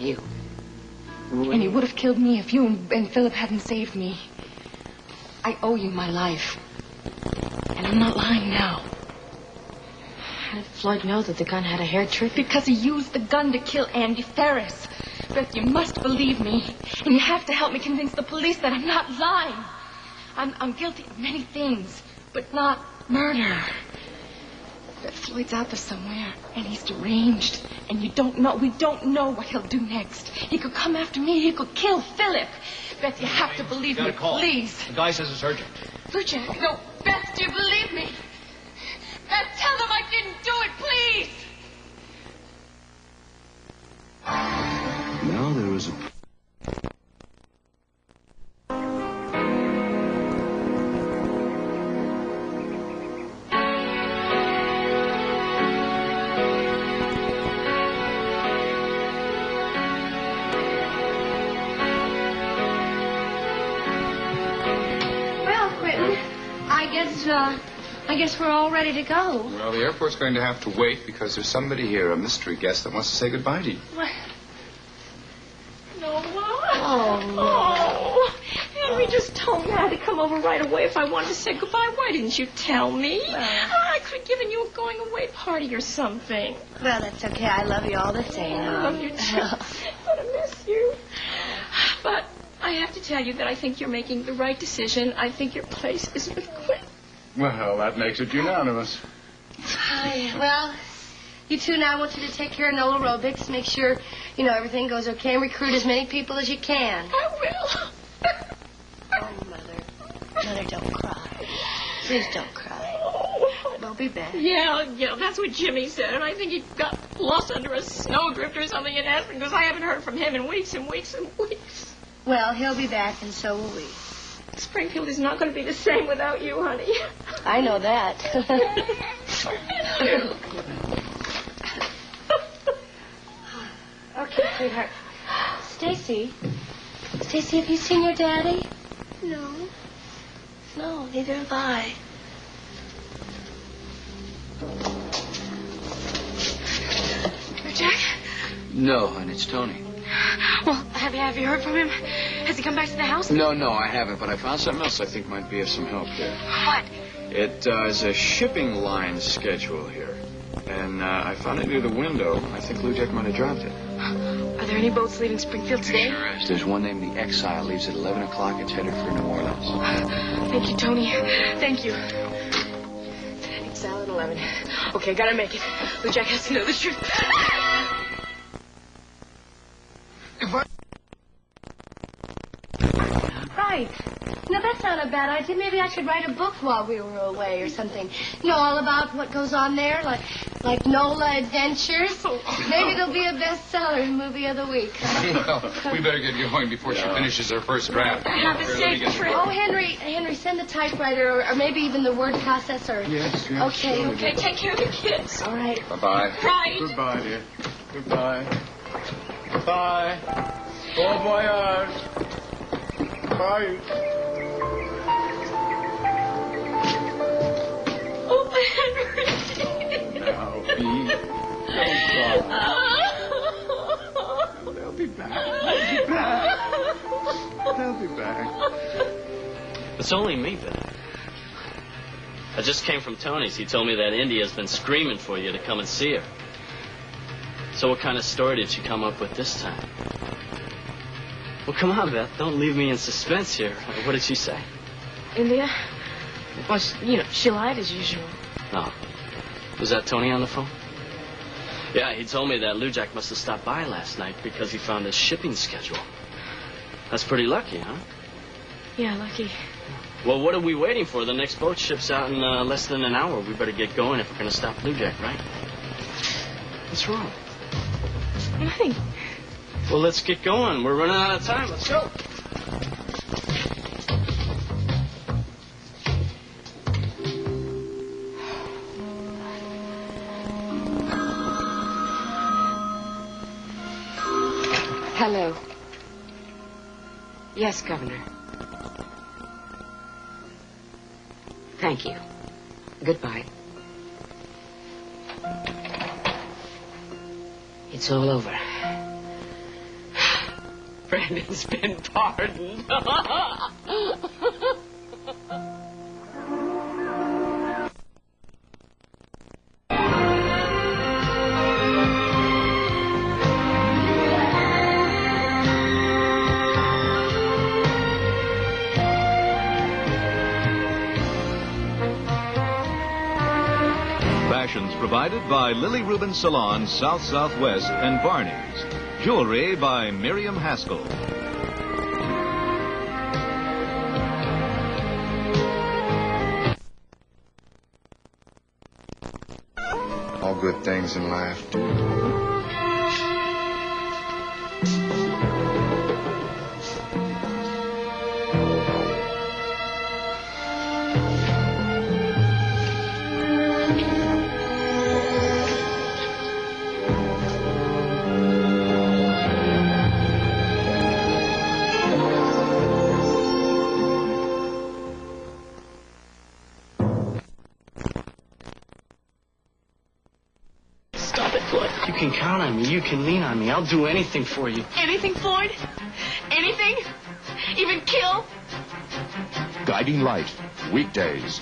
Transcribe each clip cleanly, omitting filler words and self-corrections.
you. And he would have killed me if you and Philip hadn't saved me. I owe you my life. And I'm not lying now. How did Floyd know that the gun had a hair trigger? Because he used the gun to kill Andy Ferris. Beth, you must believe me. And you have to help me convince the police that I'm not lying. I'm guilty of many things, but not murder. But Floyd's out there somewhere, and he's deranged. And we don't know what he'll do next. He could come after me. He could kill Philip. Beth, you have to believe me, please. The guy says it's urgent. Lujack, no, Beth, do you believe me? Beth, tell them I didn't do it, please! Now there was a... I guess we're all ready to go. Well, the airport's going to have to wait because there's somebody here, a mystery guest, that wants to say goodbye to you. What? Noah? Oh, Henry just told me I had to come over right away if I wanted to say goodbye. Why didn't you tell me? I could have given you a going-away party or something. Well, that's okay. I love you all the same. I love you, too. I'm going to miss you. But I have to tell you that I think you're making the right decision. I think your place is with Quinn. Well, that makes it unanimous. Well, you two now, I want you to take care of no aerobics. Make sure, everything goes okay. And recruit as many people as you can. I will. Oh, Mother. Mother, don't cry. Please don't cry. We'll be back. Yeah, that's what Jimmy said. And I think he got lost under a snowdrift or something in Aspen because I haven't heard from him in weeks and weeks and weeks. Well, he'll be back, and so will we. Springfield is not going to be the same without you, honey. I know that. Okay, sweetheart. Stacy, have you seen your daddy? No. No, neither have I. Jack? No, and it's Tony. Well, have you heard from him? Has he come back to the house? No, I haven't, but I found something else I think might be of some help here. What? It is a shipping line schedule here. And I found it near the window. I think Lujack might have dropped it. Are there any boats leaving Springfield today? Sure is. There's one named the Exile. Leaves at 11 o'clock. It's headed for New Orleans. Thank you, Tony. Thank you. Exile at 11. Okay, gotta make it. Lujack has to know the truth. Right. No, that's not a bad idea. Maybe I should write a book while we were away or something. All about what goes on there, like NOLA Adventures. Maybe it'll be a bestseller, movie of the week. Well, we better get going before she finishes her first draft. Have a safe trip. Oh, Henry, send the typewriter or maybe even the word processor. Yes. Okay. Sure. Okay, take care of the kids. All right. Bye-bye. Right. Goodbye, dear. Goodbye. Bye. Bon voyage. Bye. Oh, Henry. Now, Bee, don't cry. They'll be back. They'll be back. It's only me, Ben. I just came from Tony's. He told me that India's been screaming for you to come and see her. So what kind of story did she come up with this time? Well, come on, Beth. Don't leave me in suspense here. What did she say? India? Well, she lied as usual. No. Was that Tony on the phone? Yeah, he told me that Lujack must have stopped by last night because he found his shipping schedule. That's pretty lucky, huh? Yeah, lucky. Well, what are we waiting for? The next boat ships out in less than an hour. We better get going if we're going to stop Lujack, right? What's wrong? Nothing. Well, let's get going. We're running out of time. Let's go. Hello. Yes, Governor. Thank you. Goodbye. It's all over. and has been pardoned. Fashions provided by Lily Rubin Salon, South Southwest, and Barney's. Jewelry by Miriam Haskell. All good things in life do. You can count on me. You can lean on me. I'll do anything for you. Anything, Floyd? Anything? Even kill? Guiding Light, weekdays.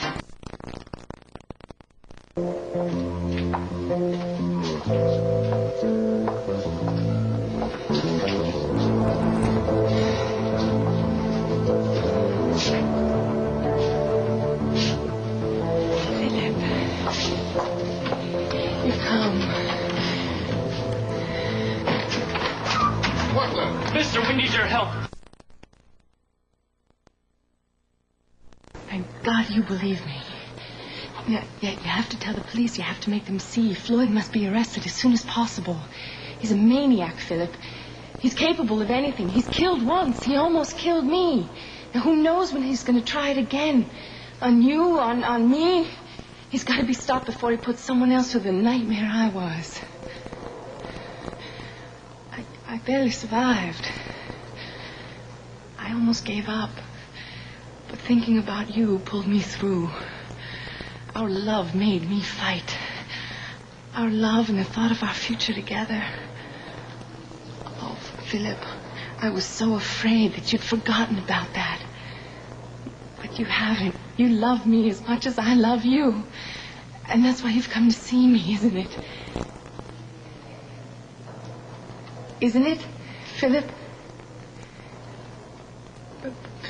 Mister, we need your help. Thank God you believe me. Yeah, you have to tell the police. You have to make them see. Floyd must be arrested as soon as possible. He's a maniac, Philip. He's capable of anything. He's killed once. He almost killed me. Now, who knows when he's going to try it again? On you, on me? He's got to be stopped before he puts someone else through the nightmare I was. I barely survived. I almost gave up. But thinking about you pulled me through. Our love made me fight. Our love and the thought of our future together. Oh, Philip, I was so afraid that you'd forgotten about that. But you haven't. You love me as much as I love you. And that's why you've come to see me, isn't it? Isn't it, Philip?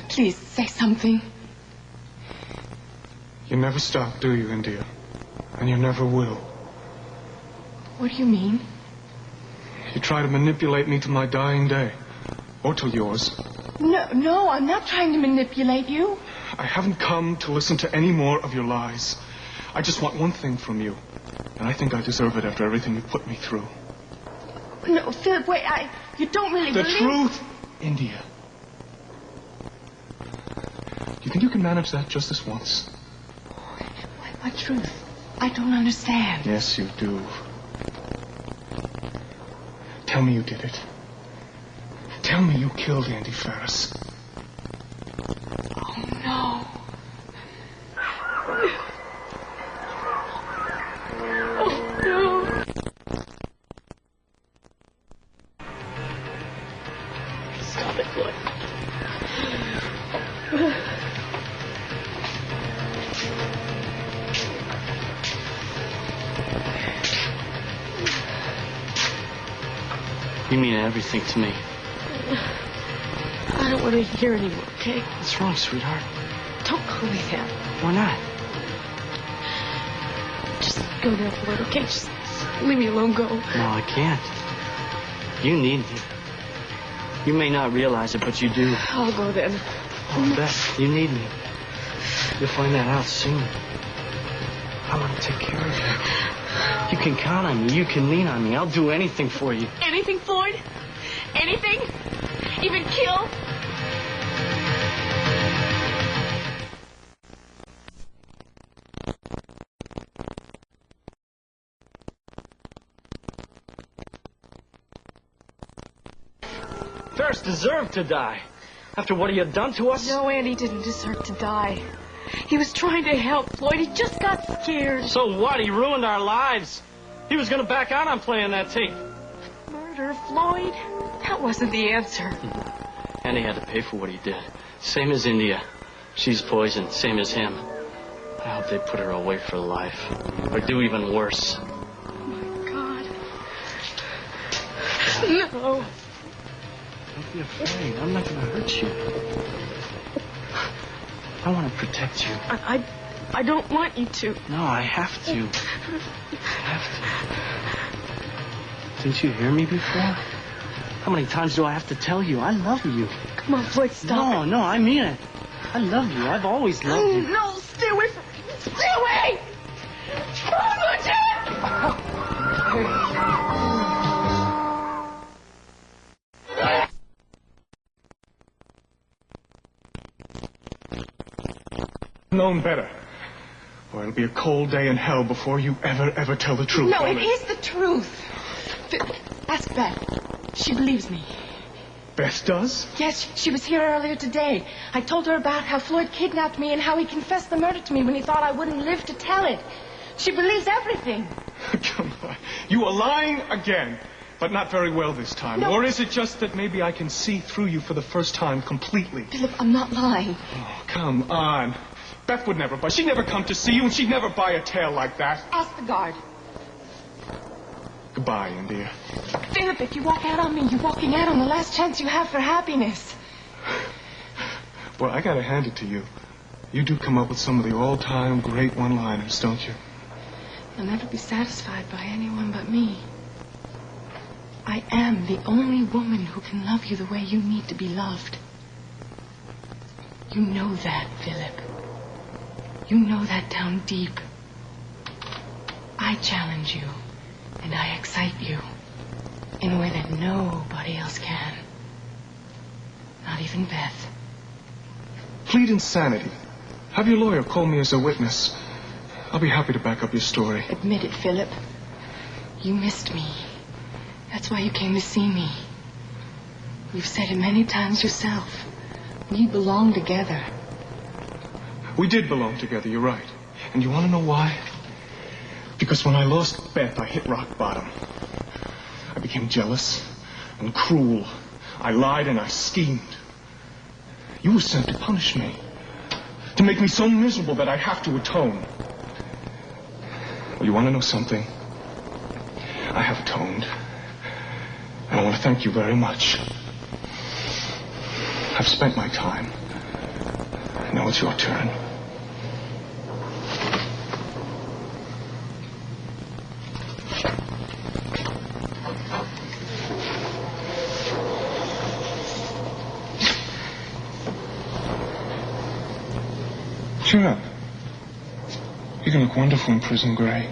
Please, say something. You never stop, do you, India? And you never will. What do you mean? You try to manipulate me to my dying day. Or till yours. No, I'm not trying to manipulate you. I haven't come to listen to any more of your lies. I just want one thing from you. And I think I deserve it after everything you put me through. No, Philip, wait, you don't really The believe... truth, India. You think you can manage that just this once? What truth? I don't understand. Yes, you do. Tell me you did it. Tell me you killed Andy Ferris. Oh, no. Oh, no. Stop it, Floyd. You mean everything to me. I don't want to hear anymore, okay? What's wrong, sweetheart? Don't call me that. Why not? Just go now, Floyd, okay? Just leave me alone, go. No, I can't. You need me. You may not realize it, but you do. I'll go then. Oh, Beth, you need me. You'll find that out soon. I want to take care of you. You can count on me. You can lean on me. I'll do anything for you. Anything, Floyd? Anything? Even kill? Ferris deserved to die. After what he had done to us? No, Andy didn't deserve to die. He was trying to help, Floyd. He just got scared. So what? He ruined our lives. He was going to back out on playing that tape. Murder, Floyd, that wasn't the answer. And he had to pay for what he did. Same as India. She's poisoned, same as him. I hope they put her away for life. Or do even worse. Oh, my God. No. Don't be afraid. I'm not going to hurt you. I want to protect you. I don't want you to. No, I have to. I have to. Didn't you hear me before? How many times do I have to tell you? I love you. Come on, Floyd, stop. No, I mean it. I love you. I've always loved you. No, stay away from me. Stay away! Oh, Lieutenant! Known better. Or it'll be a cold day in hell before you ever tell the truth. No, it is the truth. Ask Beth. She believes me. Beth does? Yes, she was here earlier today. I told her about how Floyd kidnapped me and how he confessed the murder to me when he thought I wouldn't live to tell it. She believes everything. Come on. You are lying again. But not very well this time. No. Or is it just that maybe I can see through you for the first time completely? Philip, I'm not lying. Oh, come on. Beth would never buy. She'd never come to see you, and she'd never buy a tale like that. Ask the guard. Goodbye, India. Philip, if you walk out on me, you're walking out on the last chance you have for happiness. Well, I gotta hand it to you. You do come up with some of the all-time great one-liners, don't you? You'll never be satisfied by anyone but me. I am the only woman who can love you the way you need to be loved. You know that, Philip. You know that down deep. I challenge you, and I excite you in a way that nobody else can. Not even Beth. Plead insanity. Have your lawyer call me as a witness. I'll be happy to back up your story. Admit it, Philip. You missed me. That's why you came to see me. You've said it many times yourself. We belong together. We did belong together, you're right. And you want to know why? Because when I lost Beth, I hit rock bottom. I became jealous and cruel. I lied and I schemed. You were sent to punish me. To make me so miserable that I'd have to atone. Well, you want to know something? I have atoned. And I want to thank you very much. I've spent my time. Now it's your turn. Cheer up. You can look wonderful in prison gray.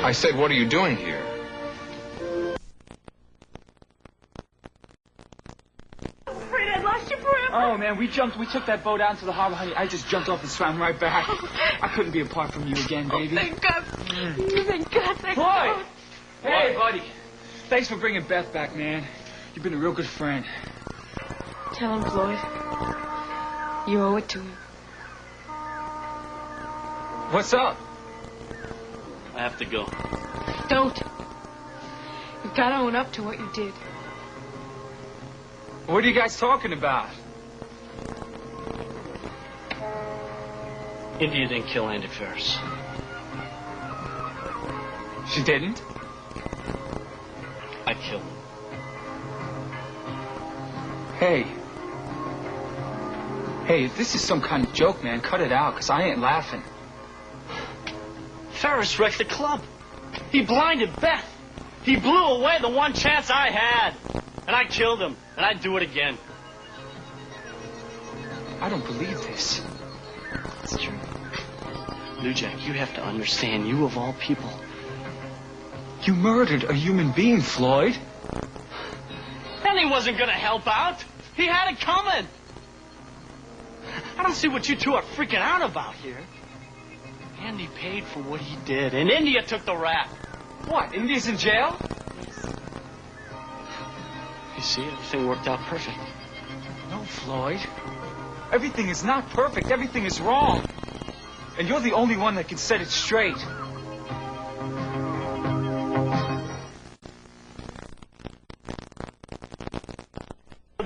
I said, what are you doing here? Oh, man, we took that boat out into the harbor, honey. I just jumped off and swam right back. I couldn't be apart from you again, baby. Oh, thank God. Thank God. Thank Floyd! God. Hey, buddy. Thanks for bringing Beth back, man. You've been a real good friend. Tell him, Floyd. You owe it to him. What's up? I have to go. Don't. You've got to own up to what you did. What are you guys talking about? India didn't kill Andy Ferris. She didn't? I killed him. Hey. Hey, if this is some kind of joke, man, cut it out, because I ain't laughing. Ferris wrecked the club. He blinded Beth. He blew away the one chance I had. And I killed him. And I'd do it again. I don't believe this. It's true. New Jack, you have to understand, you of all people. You murdered a human being, Floyd. And he wasn't going to help out. He had it coming. I don't see what you two are freaking out about here. Andy paid for what he did, and India took the rap. What, India's in jail? You see, everything worked out perfect. No, Floyd. Everything is not perfect. Everything is wrong. And you're the only one that can set it straight.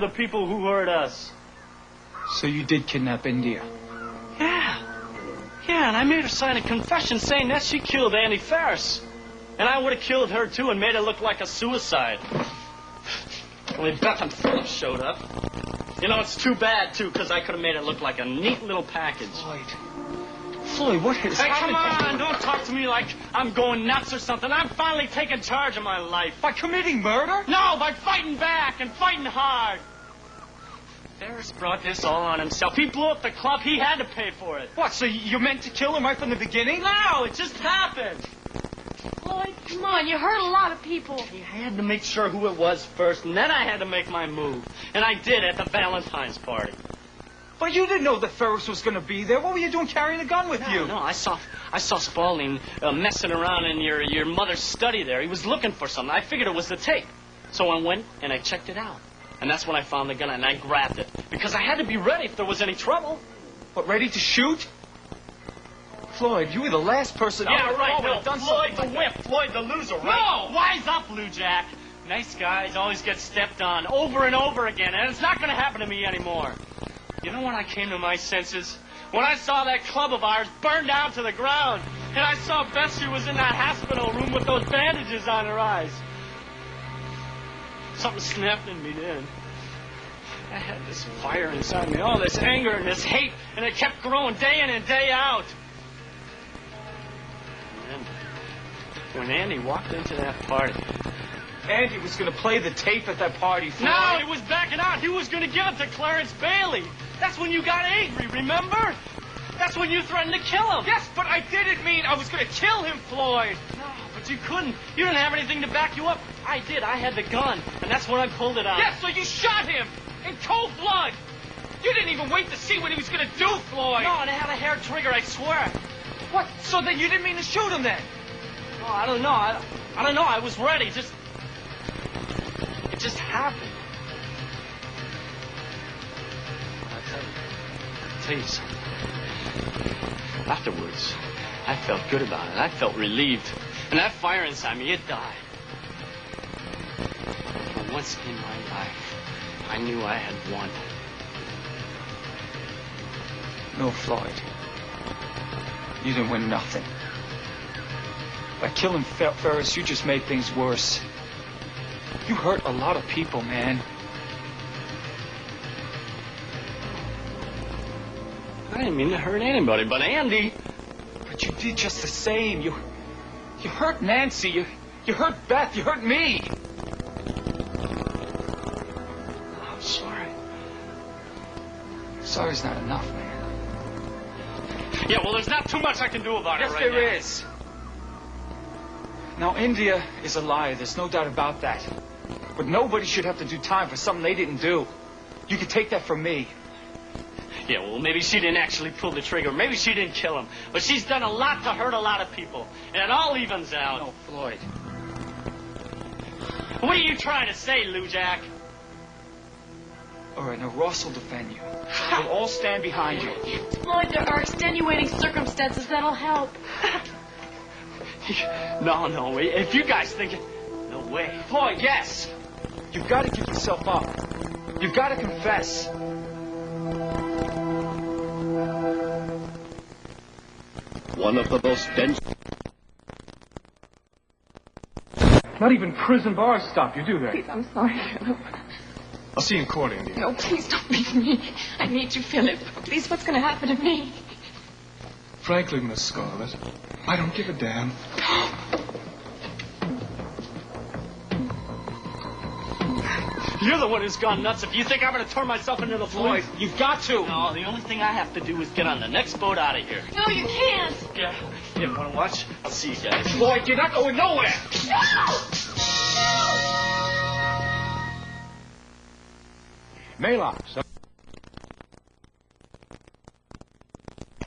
the people who hurt us. So you did kidnap India? Yeah. Yeah, and I made her sign a confession saying that she killed Andy Ferris. And I would have killed her, too, and made it look like a suicide. Only Beth and Philip showed up. You know, it's too bad, too, because I could have made it look like a neat little package. Floyd, what has happened? Hey, come on, don't talk to me like I'm going nuts or something. I'm finally taking charge of my life. By committing murder? No, by fighting back and fighting hard. Ferris brought this all on himself. He blew up the club. He had to pay for it. What, so you meant to kill him right from the beginning? No, it just happened. Floyd, come on, you hurt a lot of people. I had to make sure who it was first, and then I had to make my move. And I did at the Valentine's party. But you didn't know that Ferris was going to be there. What were you doing carrying a gun with you? No, I saw Spaulding messing around in your mother's study there. He was looking for something. I figured it was the tape. So I went and I checked it out. And that's when I found the gun and I grabbed it. Because I had to be ready if there was any trouble. What, ready to shoot? Floyd, you were the last person Yeah, right. No, done Floyd the like whip. that. Floyd the loser, right? No! Wise up, Lou Jack. Nice guys always get stepped on over and over again. And it's not going to happen to me anymore. You know when I came to my senses? When I saw that club of ours burned down to the ground. And I saw Bessie was in that hospital room with those bandages on her eyes. Something snapped in me then. I had this fire inside me, all this anger and this hate, and it kept growing day in and day out. And then, when Andy walked into that party... Andy was going to play the tape at that party, Floyd. No, he was backing out. He was going to give it to Clarence Bailey. That's when you got angry, remember? That's when you threatened to kill him. Yes, but I didn't mean I was going to kill him, Floyd. No, but you couldn't. You didn't have anything to back you up. I did. I had the gun, and that's when I pulled it out. Yes, so you shot him in cold blood. You didn't even wait to see what he was going to do, Floyd. No, and it had a hair trigger, I swear. What? So then you didn't mean to shoot him then? Oh, I don't know. I don't know. I was ready. It just happened. I'll tell you something. Afterwards, I felt good about it. I felt relieved. And that fire inside me, it died. For once in my life, I knew I had won. No, Floyd. You didn't win nothing. By killing Ferris, you just made things worse. You hurt a lot of people, man. I didn't mean to hurt anybody but Andy. But you did just the same. You hurt Nancy. You hurt Beth. You hurt me. I'm sorry. Sorry's not enough, man. Yeah, well, there's not too much I can do about it right now. Yes, there is. Now, India is a liar. There's no doubt about that. But nobody should have to do time for something they didn't do. You can take that from me. Yeah, well, maybe she didn't actually pull the trigger. Maybe she didn't kill him. But she's done a lot to hurt a lot of people. And it all evens out. No, Floyd. What are you trying to say, Lou Jack? All right, now Ross will defend you. We'll all stand behind you. Floyd, there are extenuating circumstances that'll help. No. If you guys think it... No way. Floyd, yes. You've got to give yourself up. You've got to confess. One of the most dense... Not even prison bars stop you, do they? Please, I'm sorry, Philip. I'll see you in court, India. No, please don't leave me. I need you, Philip. Please, what's going to happen to me? Frankly, Miss Scarlett, I don't give a damn. You're the one who's gone nuts if you think I'm going to turn myself into the Floyd, police. you've got to. No, the only thing I have to do is get on the next boat out of here. No, you can't. Yeah, want to watch? I'll see you guys. Floyd, you're not going nowhere. No! Maylock.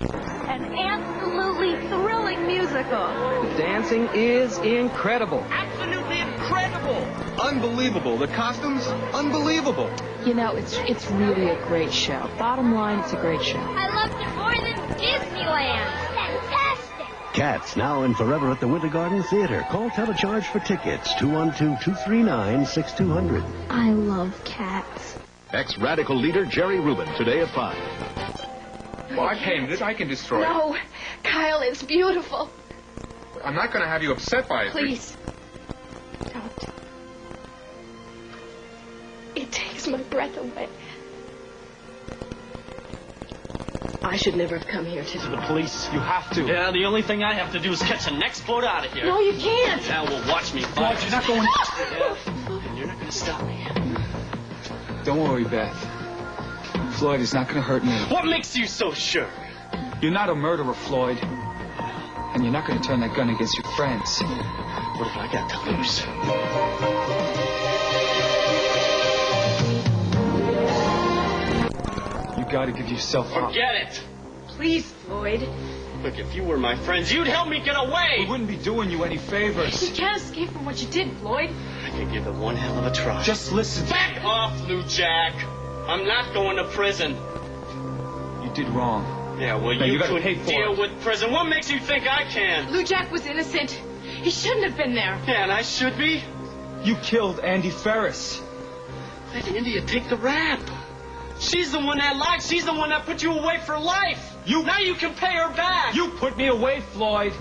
An absolutely thrilling musical. The dancing is incredible. Absolutely incredible. Unbelievable. The costumes, unbelievable. You know, it's really a great show. Bottom line, it's a great show. I loved it more than Disneyland. Fantastic. Cats now and forever at the Winter Garden Theater. Call Telecharge for tickets. 212-239-6200. I love cats. Ex-radical leader Jerry Rubin, today at 5. Well, I painted it. I can destroy it. No, Kyle, it's beautiful. I'm not going to have you upset by it. Please. Don't. It takes my breath away. I should never have come here To the police. You have to. Yeah, the only thing I have to do is catch the next boat out of here. No, you can't. Now, well, watch me fight. You're not going... Yeah, and you're not going to stop me. Don't worry, Beth. Floyd is not going to hurt me. What makes you so sure? You're not a murderer, Floyd. And you're not going to turn that gun against your friends. What have I got to lose? You got to give yourself up. Forget it. Please, Floyd. Look, if you were my friends, you'd help me get away. We wouldn't be doing you any favors. You can't escape from what you did, Floyd. I could give it one hell of a try. Just listen. Back off, Lou Jack. I'm not going to prison. You did wrong. Yeah, well, Now, you you gotta couldn't pay for deal it. with prison. What makes you think I can? Lou Jack was innocent. He shouldn't have been there. Yeah, and I should be. You killed Andy Ferris. Let India take the rap. She's the one that lied. She's the one that put you away for life. Now you can pay her back. You put me away, Floyd.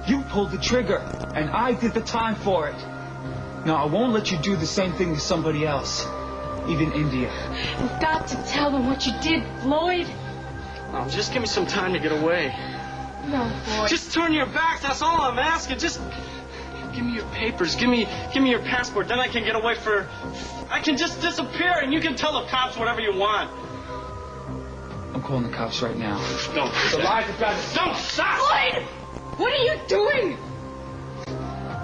You pulled the trigger, and I did the time for it. Now, I won't let you do the same thing to somebody else, even India. You've got to tell them what you did, Floyd. Oh, just give me some time to get away. No, Floyd. Just turn your back. That's all I'm asking. Just give me your papers. Give me your passport. Then I can get away for... I can just disappear, and you can tell the cops whatever you want. I'm calling the cops right now. Don't. The lies have got... Don't stop! Floyd! What are you doing?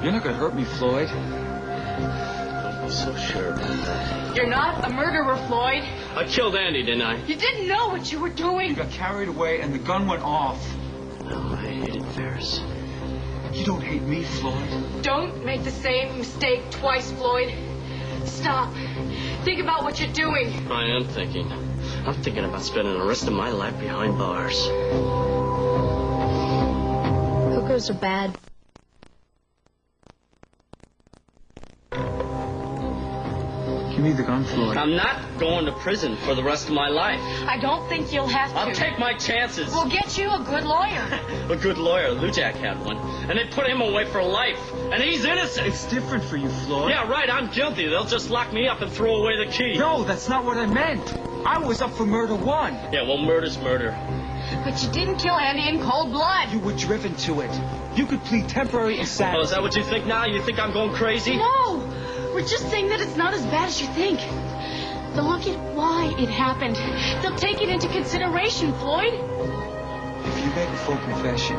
You're not gonna hurt me, Floyd. Don't be so sure about that. You're not a murderer, Floyd. I killed Andy, didn't I? You didn't know what you were You doing. got carried away, and the gun went off. No, I hated Ferris. You don't hate me, Floyd. Don't make the same mistake twice, Floyd. Stop. Think about what you're doing. I am thinking. I'm thinking about spending the rest of my life behind bars. Hookers are bad. Give me the gun, Floyd. I'm not going to prison for the rest of my life. I don't think you'll have to. I'll take my chances. We'll get you a good lawyer. A good lawyer. Lou Jack had one. And they put him away for life. And he's innocent. It's different for you, Floyd. Yeah, right. I'm guilty. They'll just lock me up and throw away the key. No, that's not what I meant. I was up for murder 1. Yeah, well, murder's murder. But you didn't kill Andy in cold blood. You were driven to it. You could plead temporary insanity. Oh, is that what you think now? You think I'm going crazy? No. We're just saying that it's not as bad as you think. They'll look at why it happened. They'll take it into consideration, Floyd. If you make a full confession,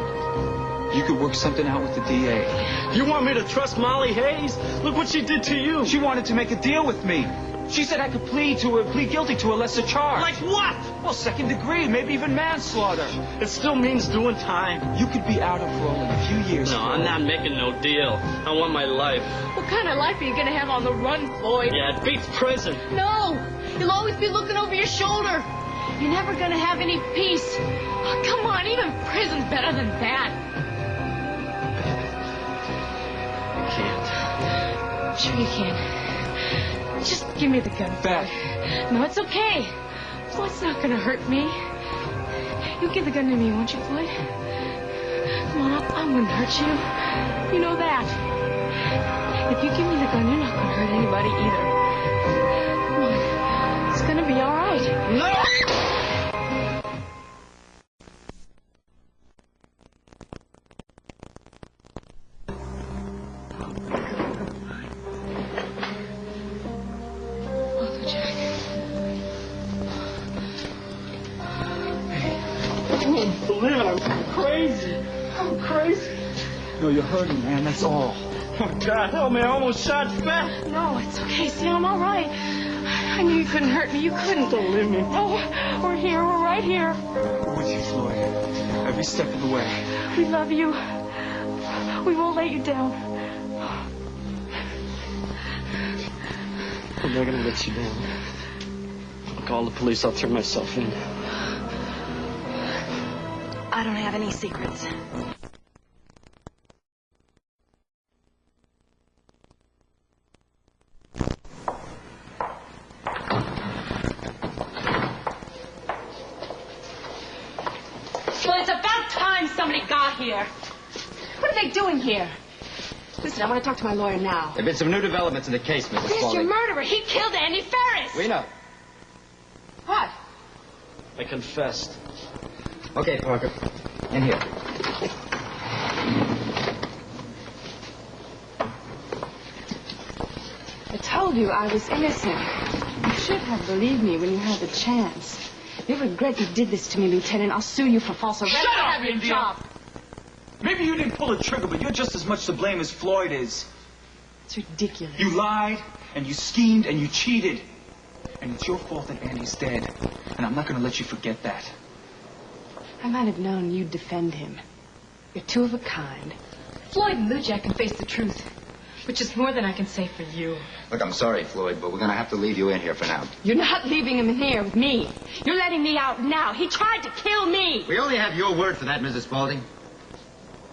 you could work something out with the DA. You want me to trust Molly Hayes? Look what she did to you. She wanted to make a deal with me. She said I could plead guilty to a lesser charge. Like what? Well, 2nd degree, maybe even manslaughter. It still means doing time. You could be out of parole in a few years. No, I'm not making no deal. I want my life. What kind of life are you going to have on the run, Floyd? Yeah, it beats prison. No. You'll always be looking over your shoulder. You're never going to have any peace. Oh, come on, even prison's better than that. I can't. Sure you can. Just give me the gun, Floyd. No, it's okay. Floyd's not going to hurt me. You give the gun to me, won't you, Floyd? Come on, I wouldn't hurt you. You know that. If you give me the gun, you're not going to hurt anybody either. Come on. It's going to be all right. No! Believe it, I'm crazy. I'm crazy. No, you're hurting, man. That's all. Oh, God, help me. I almost shot Beth. No, it's okay. See, I'm all right. I knew you couldn't hurt me. You couldn't. Don't leave me. Oh, we're here. We're right here. We're with you, Floyd. Every step of the way. We love you. We won't let you down. I'm not going to let you down. I'll call the police. I'll turn myself in. I don't have any secrets. they got here? What are they doing here? Listen, I want to talk to my lawyer now. There have been some new developments in the case, Mrs. Where's Spaulding. your murderer? He killed Andy Ferris. We know. What? I confessed. Okay, Parker. In here. I told you I was innocent. You should have believed me when you had the chance. If you regret you did this to me, Lieutenant, I'll sue you for false arrest. Shut up, Have your India. job. Maybe you didn't pull the trigger, but you're just as much to blame as Floyd is. It's ridiculous. You lied, and you schemed, and you cheated. And it's your fault that Andy's dead. And I'm not going to let you forget that. I might have known you'd defend him. You're two of a kind. Floyd and Lou Jack can face the truth, which is more than I can say for you. Look, I'm sorry, Floyd, but we're going to have to leave you in here for now. You're not leaving him in here with me. You're letting me out now. He tried to kill me. We only have your word for that, Mrs. Spaulding.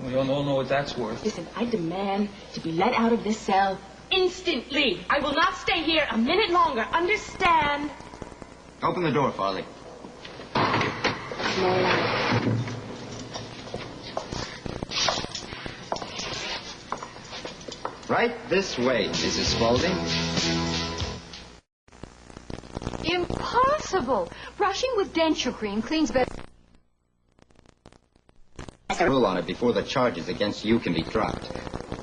We all know what that's worth. Listen, I demand to be let out of this cell instantly. I will not stay here a minute longer. Understand? Open the door, Farley. No light. Right this way, Mrs. Spaulding. Impossible. Brushing with denture cream cleans better. Rule on it before the charges against you can be dropped.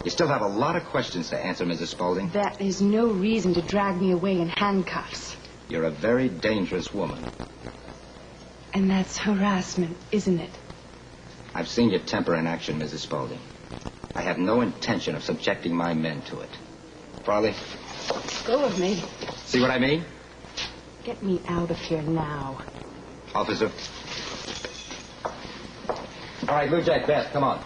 You still have a lot of questions to answer, Mrs. Spaulding. That is no reason to drag me away in handcuffs. You're a very dangerous woman. And that's harassment, isn't it? I've seen your temper in action, Mrs. Spaulding. I have no intention of subjecting my men to it. Farley? Go with me. See what I mean? Get me out of here now. Officer. All right, Lou Jack, Beth, come on.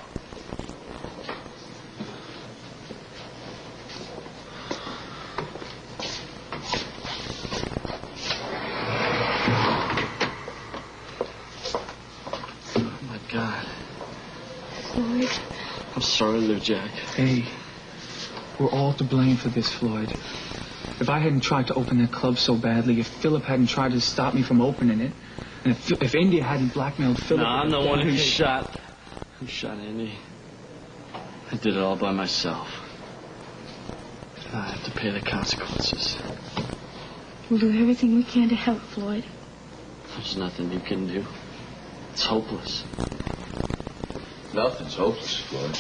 Oh, my God. Floyd. I'm sorry, Lou Jack. Hey, we're all to blame for this, Floyd. If I hadn't tried to open that club so badly, if Philip hadn't tried to stop me from opening it, and if India hadn't blackmailed Philip... No, I'm the one who shot Andy. I did it all by myself. I have to pay the consequences. We'll do everything we can to help, Floyd. There's nothing you can do. It's hopeless. Nothing's hopeless, Floyd.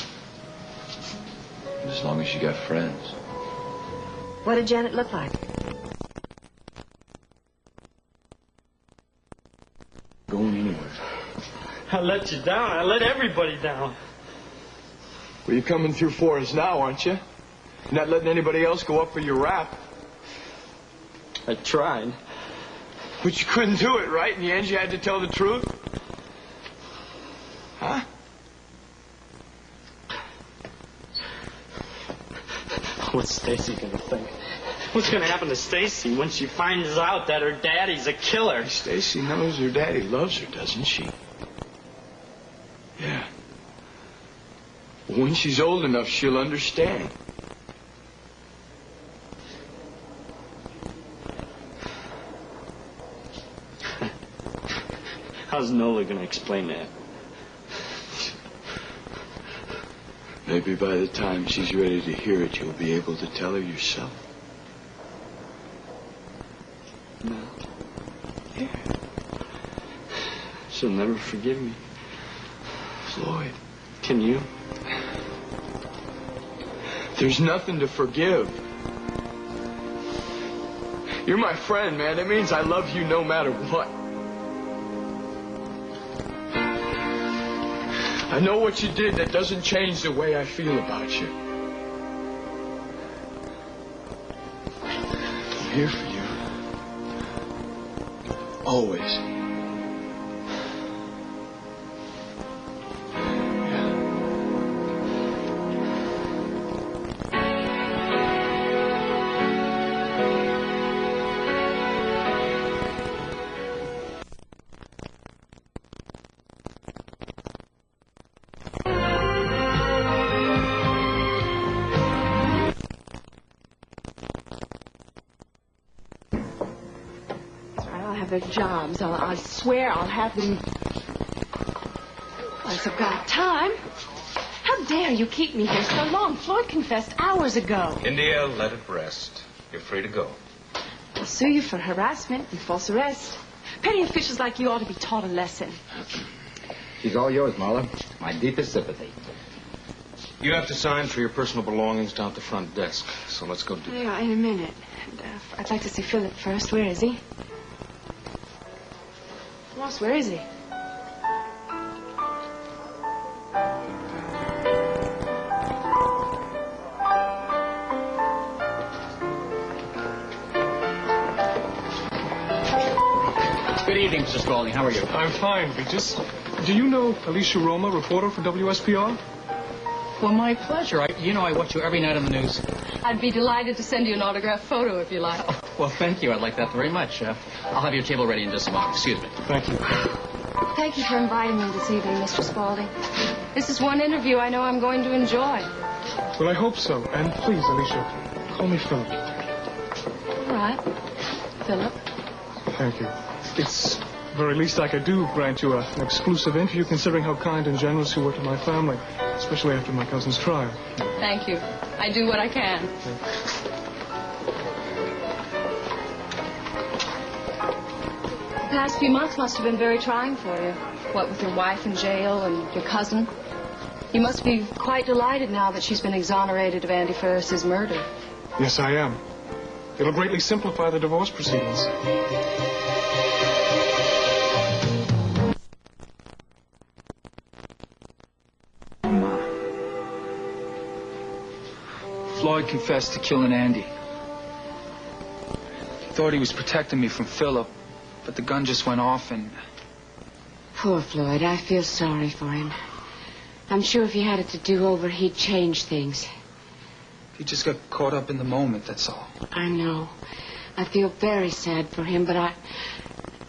As long as you got friends. What did Janet look like? Going anywhere. I let you down. I let everybody down. Well, you're coming through for us now, aren't you? You're not letting anybody else go up for your rap. I tried. But you couldn't do it, right? In the end, you had to tell the truth? Huh? What's Stacy gonna think? What's gonna happen to Stacy when she finds out that her daddy's a killer? Stacy knows her daddy loves her, doesn't she? Yeah. When she's old enough, she'll understand. How's Nola gonna explain that? Maybe by the time she's ready to hear it, you'll be able to tell her yourself. No. Yeah. She'll never forgive me. Floyd. Can you? There's nothing to forgive. You're my friend, man. It means I love you no matter what. I know what you did. That doesn't change the way I feel about you. I'm here for you. Always. Their jobs. I swear I'll have them. course I've got time. How dare you keep me here so long? Floyd confessed hours ago. India, let it rest. You're free to go. I'll sue you for harassment and false arrest. Petty officials like you ought to be taught a lesson. She's all yours, Marla. My deepest sympathy. You have to sign for your personal belongings down at the front desk. So let's go do that. Yeah, in a minute. And, I'd like to see Philip first. Where is he? Ross, where is he? Good evening, Mr. Spaulding. How are you? I'm fine, Regis. Do you know Alicia Roma, reporter for WSPR? Well, my pleasure. I watch you every night on the news. I'd be delighted to send you an autographed photo if you like. Oh, well, thank you. I'd like that very much. I'll have your table ready in just a moment. Excuse me. Thank you. Thank you for inviting me this evening, Mr. Spaulding. This is one interview I know I'm going to enjoy. Well, I hope so. And please, Alicia, call me Philip. All right. Philip. Thank you. It's the very least I could do, grant you an exclusive interview, considering how kind and generous you were to my family, especially after my cousin's trial. Thank you. I do what I can. The past few months must have been very trying for you. What with your wife in jail and your cousin. You must be quite delighted now that she's been exonerated of Andy Ferris's murder. Yes, I am. It'll greatly simplify the divorce proceedings. Floyd confessed to killing Andy. He thought he was protecting me from Philip, but the gun just went off and... Poor Floyd. I feel sorry for him. I'm sure if he had it to do over, he'd change things. He just got caught up in the moment, that's all. I know. I feel very sad for him, but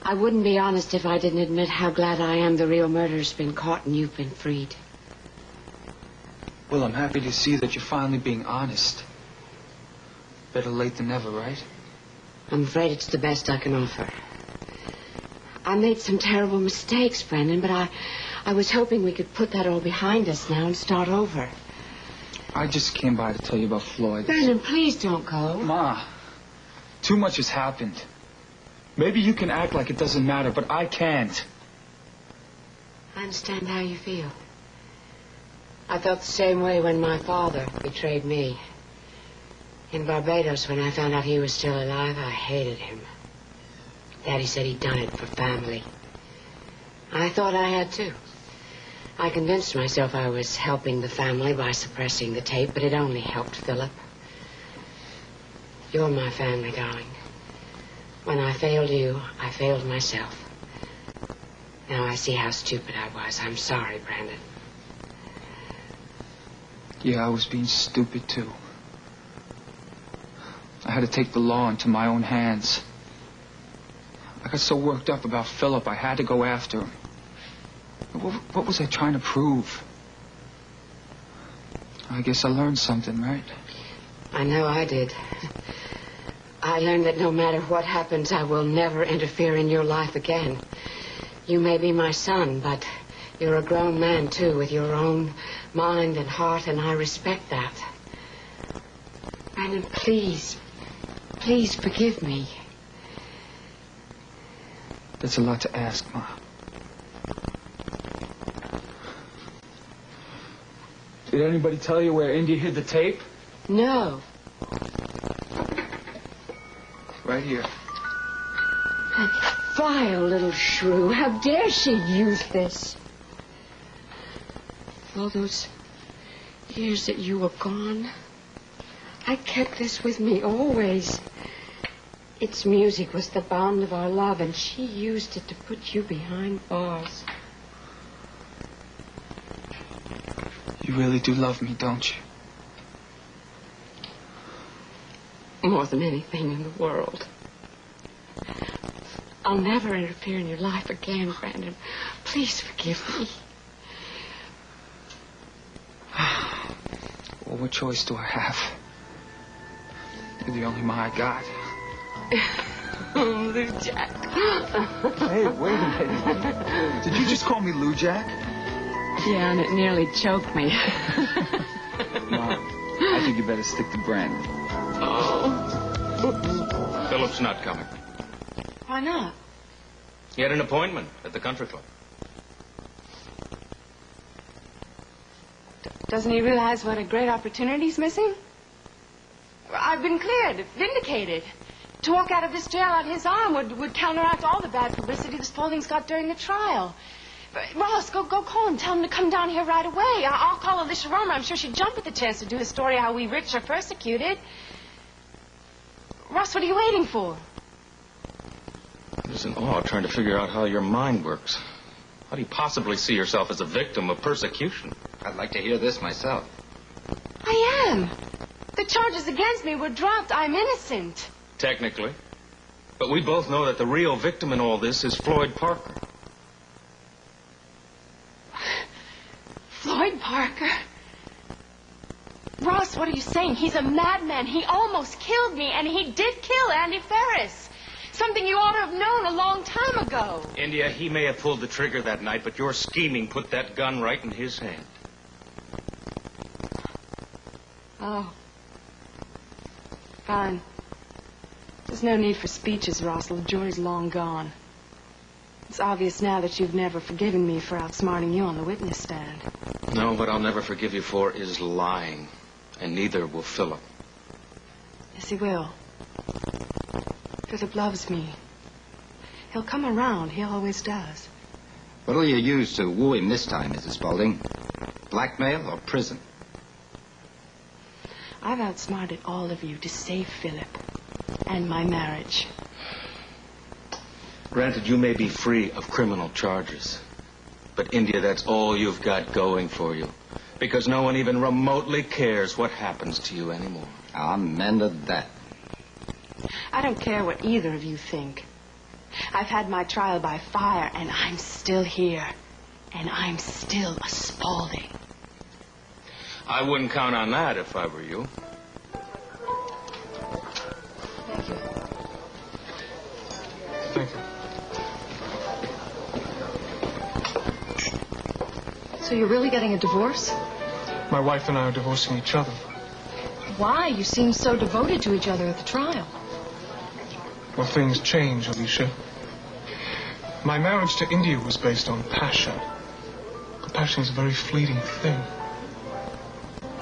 I wouldn't be honest if I didn't admit how glad I am the real murderer's been caught and you've been freed. Well, I'm happy to see that you're finally being honest. Better late than never, right? I'm afraid it's the best I can offer. I made some terrible mistakes, Brendan, but I was hoping we could put that all behind us now and start over. I just came by to tell you about Floyd. Brendan, please don't go. Ma, too much has happened. Maybe you can act like it doesn't matter, but I can't. I understand how you feel. I felt the same way when my father betrayed me. In Barbados, when I found out he was still alive, I hated him. Daddy said he'd done it for family. I thought I had too. I convinced myself I was helping the family by suppressing the tape, but it only helped Philip. You're my family, darling. When I failed you, I failed myself. Now I see how stupid I was. I'm sorry, Brandon. Yeah, I was being stupid, too. I had to take the law into my own hands. I got so worked up about Philip, I had to go after him. What was I trying to prove? I guess I learned something, right? I know I did. I learned that no matter what happens, I will never interfere in your life again. You may be my son, but you're a grown man, too, with your own mind and heart, and I respect that. Brandon, please forgive me. That's a lot to ask, Ma. Did anybody tell you where Indy hid the tape? No. Right here. That vile little shrew. How dare she use this? All those years that you were gone, I kept this with me always. Its music was the bond of our love, and she used it to put you behind bars. You really do love me, don't you? More than anything in the world. I'll never interfere in your life again, Brandon. Please forgive me. Well, what choice do I have? You're the only Ma I got. Oh, Lou Jack. Hey, wait a minute. Did you just call me Lou Jack? Yeah, and it nearly choked me. Mom, I think you better stick to Brandon. Oh. Philip's not coming. Why not? He had an appointment at the country club. Doesn't he realize what a great opportunity he's missing? I've been cleared, vindicated. To walk out of this jail on his arm would counteract all the bad publicity the Spauldings got during the trial. Ross, go call him. Tell him to come down here right away. I'll call Alicia Romer. I'm sure she'd jump at the chance to do a story how we rich are persecuted. Ross, what are you waiting for? I'm just in awe trying to figure out how your mind works. How do you possibly see yourself as a victim of persecution? I'd like to hear this myself. I am. The charges against me were dropped. I'm innocent. Technically. But we both know that the real victim in all this is Floyd Parker. Floyd Parker? Ross, what are you saying? He's a madman. He almost killed me, and he did kill Andy Ferris. Something you ought to have known a long time ago. India, he may have pulled the trigger that night, but your scheming put that gun right in his hand. Oh. Fine. There's no need for speeches, Ross. The jury's long gone. It's obvious now that you've never forgiven me for outsmarting you on the witness stand. No, what I'll never forgive you for is lying. And neither will Philip. Yes, he will. Philip loves me. He'll come around. He always does. What'll you use to woo him this time, Mrs. Spaulding? Blackmail or prison? I've outsmarted all of you to save Philip and my marriage. Granted, you may be free of criminal charges. But, India, that's all you've got going for you. Because no one even remotely cares what happens to you anymore. Amen to that. I don't care what either of you think. I've had my trial by fire, and I'm still here. And I'm still a Spaulding. I wouldn't count on that if I were you. Thank you. Thank you. So you're really getting a divorce? My wife and I are divorcing each other. Why? You seemed so devoted to each other at the trial. Well, things change, Alicia. My marriage to India was based on passion. But passion is a very fleeting thing.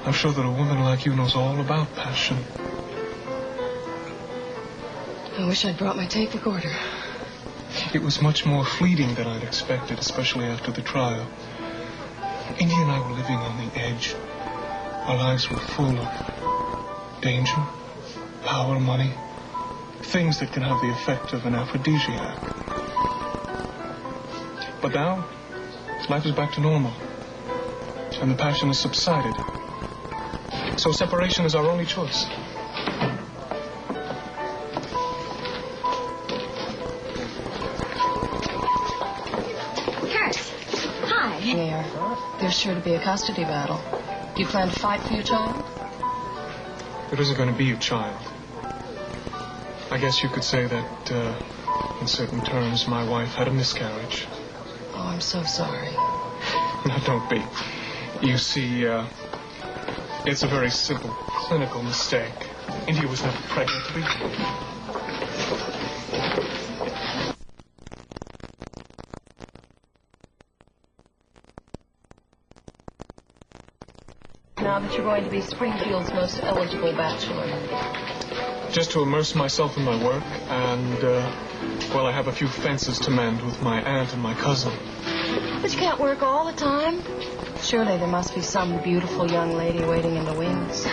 I'm sure that a woman like you knows all about passion. I wish I'd brought my tape recorder. It was much more fleeting than I'd expected, especially after the trial. India and I were living on the edge. Our lives were full of danger, power, money, things that can have the effect of an aphrodisiac. But now, life is back to normal, and the passion has subsided. So separation is our only choice. Ferris. Hi. There's sure to be a custody battle. Do you plan to fight for your child? There isn't going to be a child. I guess you could say that, in certain terms, my wife had a miscarriage. Oh, I'm so sorry. Now, don't be. You see, it's a very simple clinical mistake. India was never pregnant to be. Now that you're going to be Springfield's most eligible bachelor. Just to immerse myself in my work, and, well, I have a few fences to mend with my aunt and my cousin. But you can't work all the time. Surely there must be some beautiful young lady waiting in the wings.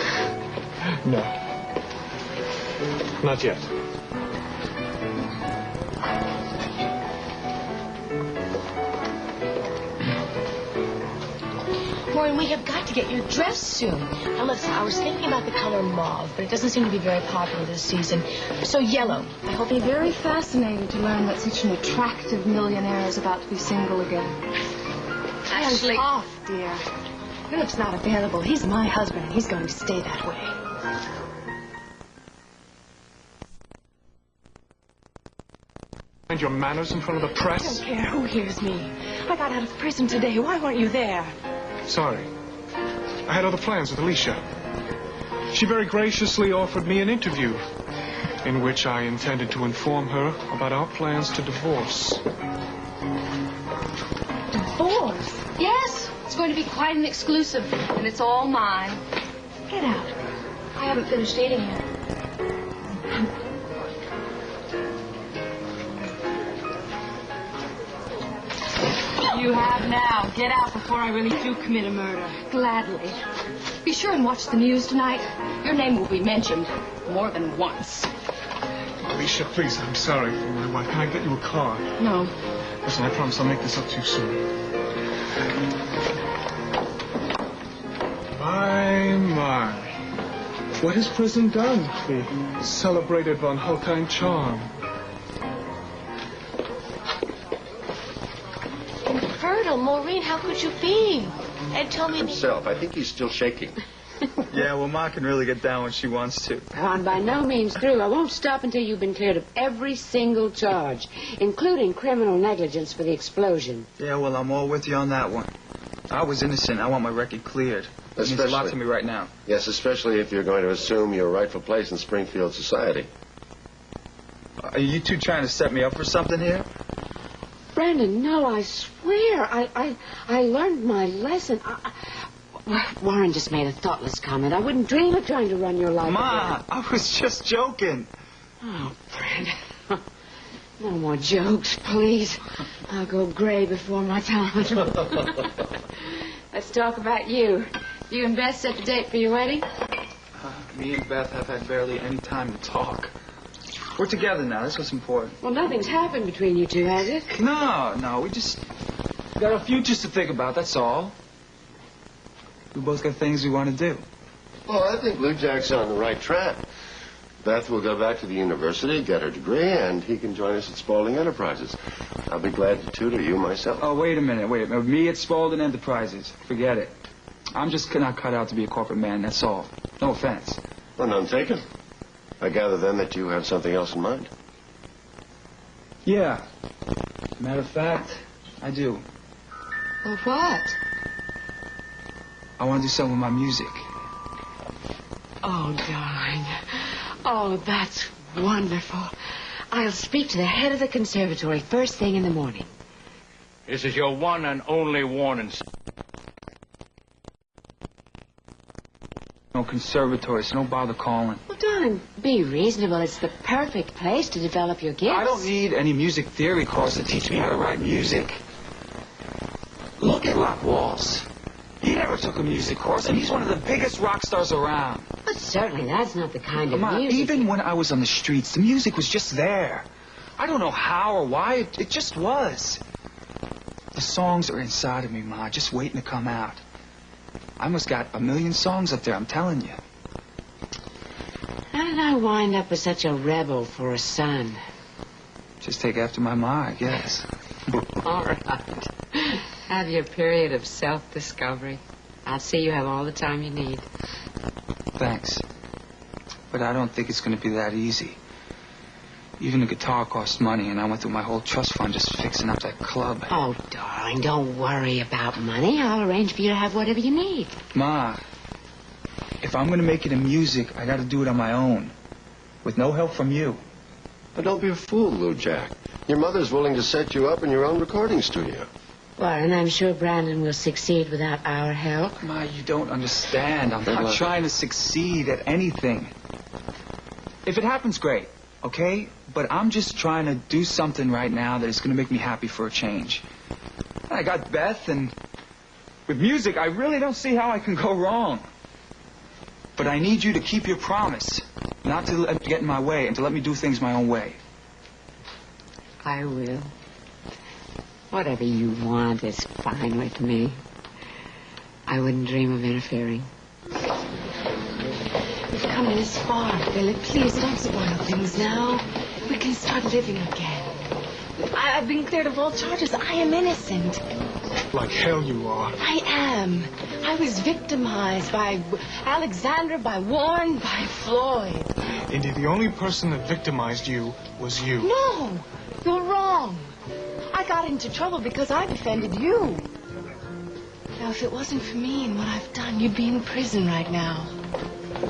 No. Not yet. Maureen, we have got to get your dress soon. Now, listen, I was thinking about the color mauve, but it doesn't seem to be very popular this season. So yellow. I hope I'll be very fascinated to learn that such an attractive millionaire is about to be single again. Ashley. Off, dear. Philip's not available. He's my husband, and he's going to stay that way. mind your manners in front of the I press? don't care who hears me. I got out of prison today. Why weren't you there? Sorry. I had other plans with Alicia. She very graciously offered me an interview in which I intended to inform her about our plans to divorce. Divorce? Yes, it's going to be quite an exclusive, and it's all mine. Get out. I haven't finished eating yet. You have now. Get out before I really do commit a murder. Gladly. Be sure and watch the news tonight. Your name will be mentioned more than once. Alicia, please, I'm sorry for my wife. Can I get you a car? No. Listen, I promise I'll make this up to you soon. My. What has prison done? The celebrated Von Hulkine charm. Colonel, Maureen, how could you be? Ed told me... Himself. I think he's still shaking. Yeah, well, Ma can really get down when she wants to. I'm by no means through. I won't stop until you've been cleared of every single charge, including criminal negligence for the explosion. Yeah, well, I'm all with you on that one. I was innocent. I want my record cleared. It means a lot to me right now. Yes, especially if you're going to assume your rightful place in Springfield society. Are you two trying to set me up for something here? Brandon, no, I swear. I learned my lesson. Warren just made a thoughtless comment. I wouldn't dream of trying to run your life. Ma, I was just joking. Oh, Brandon. No more jokes, please. I'll go gray before my time. Let's talk about you. You and Beth set the date for your wedding? Me and Beth have had barely any time to talk. We're together now. That's what's important. Well, nothing's happened between you two, has it? No. We just got our futures to think about, that's all. We both got things we want to do. Well, I think Lou Jack's on the right track. Beth will go back to the university, get her degree, and he can join us at Spaulding Enterprises. I'll be glad to tutor you myself. Oh, wait a minute. Me at Spaulding Enterprises. Forget it. I'm just not cut out to be a corporate man, that's all. No offense. Well, none taken. I gather then that you have something else in mind. Yeah. Matter of fact, I do. Well, what? I want to do something with my music. Oh, darling. Oh, that's wonderful. I'll speak to the head of the conservatory first thing in the morning. This is your one and only warning. No conservatory, so don't bother calling. Well, darling, be reasonable. It's the perfect place to develop your gifts. I don't need any music theory course to teach me how to write music. Look at Rock Walls. He never took a music course, and he's one of the biggest rock stars around. But certainly that's not the kind of Ma, music... even when I was on the streets, the music was just there. I don't know how or why, it just was. The songs are inside of me, Ma, just waiting to come out. I must got 1 million songs up there, I'm telling you. How did I wind up with such a rebel for a son? Just take after my Ma, I guess. All right. Have your period of self-discovery. I'll see you have all the time you need. Thanks. But I don't think it's going to be that easy. Even the guitar costs money, and I went through my whole trust fund just fixing up that club. Oh, darling, don't worry about money. I'll arrange for you to have whatever you need. Ma, if I'm going to make it in music, I got to do it on my own, with no help from you. But don't be a fool, Lou Jack. Your mother's willing to set you up in your own recording studio. Well, and I'm sure Brandon will succeed without our help. Ma, you don't understand. I'm not trying to succeed at anything. If it happens, great, okay? But I'm just trying to do something right now that is going to make me happy for a change. I got Beth, and with music, I really don't see how I can go wrong. But I need you to keep your promise, not to let it get in my way, and to let me do things my own way. I will. Whatever you want is fine with me. I wouldn't dream of interfering. We've come this far, Philip. Please don't spoil things now. We can start living again. I've been cleared of all charges. I am innocent. Like hell you are. I am. I was victimized by Alexandra, by Warren, by Floyd. Indy, the only person that victimized you was you. No, you're wrong. wrong. I got into trouble because I defended you. Now, if it wasn't for me and what I've done, you'd be in prison right now.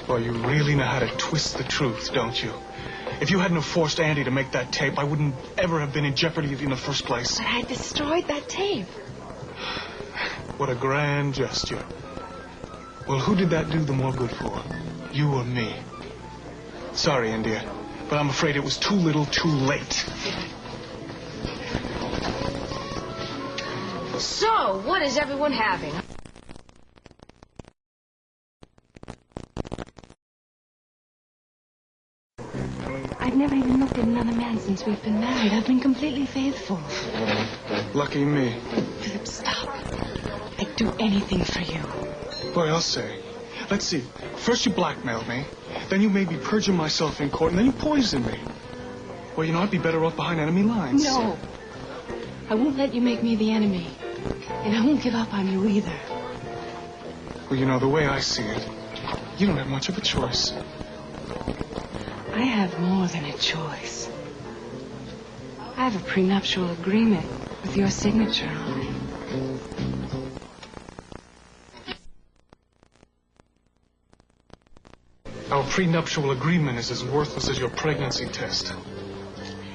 Well, you really know how to twist the truth, don't you? If you hadn't have forced Andy to make that tape, I wouldn't ever have been in jeopardy in the first place. But I destroyed that tape. What a grand gesture. Well, who did that do the more good for? You or me? Sorry, India, but I'm afraid it was too little too late. So, what is everyone having? I've never even looked at another man since we've been married. I've been completely faithful. Lucky me. Philip, stop. I'd do anything for you. Boy, I'll say. Let's see. First you blackmailed me, then you made me perjure myself in court, and then you poisoned me. Well, you know, I'd be better off behind enemy lines. No. I won't let you make me the enemy. And I won't give up on you either. Well, you know, the way I see it, you don't have much of a choice. I have more than a choice. I have a prenuptial agreement with your signature on it. Our prenuptial agreement is as worthless as your pregnancy test.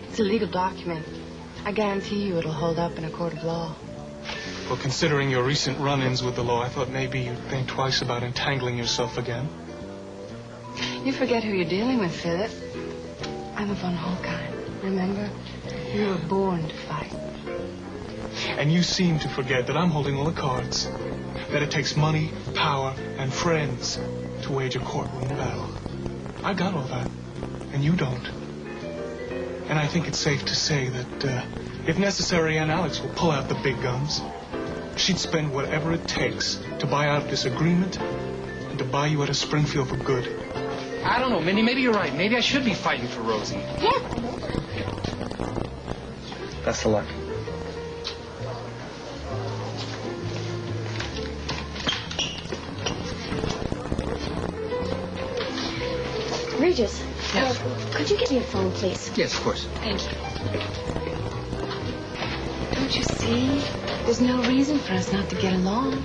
It's a legal document. I guarantee you it'll hold up in a court of law. Well, considering your recent run-ins with the law, I thought maybe you'd think twice about entangling yourself again. You forget who you're dealing with, Philip. I'm a von Holkein. Remember? You were born to fight. And you seem to forget that I'm holding all the cards. That it takes money, power, and friends to wage a courtroom battle. I got all that, and you don't. And I think it's safe to say that, if necessary, Aunt Alex will pull out the big guns. She'd spend whatever it takes to buy out this agreement and to buy you out of Springfield for good. I don't know, Mindy. Maybe you're right. Maybe I should be fighting for Rosie. Best of luck. Regis, Yes. Could you give me a phone, please? Yes, of course. Thank you. Don't you see? There's no reason for us not to get along.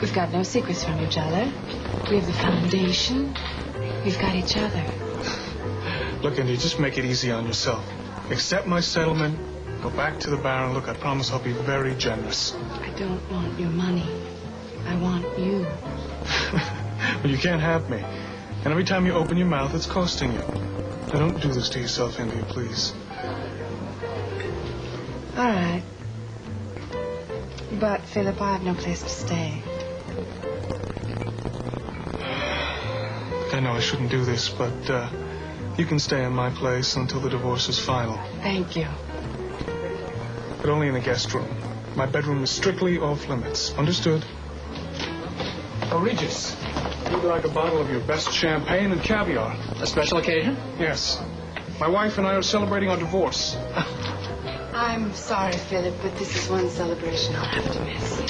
We've got no secrets from each other. We have the foundation. We've got each other. Look, Andy, just make it easy on yourself. Accept my settlement, go back to the Baron. Look, I promise I'll be very generous. I don't want your money. I want you. Well, you can't have me. And every time you open your mouth, it's costing you. Now, don't do this to yourself, India, please. All right. But, Philip, I have no place to stay. I know I shouldn't do this, but you can stay in my place until the divorce is final. Thank you. But only in the guest room. My bedroom is strictly off limits. Understood? Oh, Regis, you'd like a bottle of your best champagne and caviar. A special occasion? Yes. My wife and I are celebrating our divorce. I'm sorry, Philip, but this is one celebration I'll have to miss.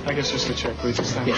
I guess just a check, Regis. Thank you.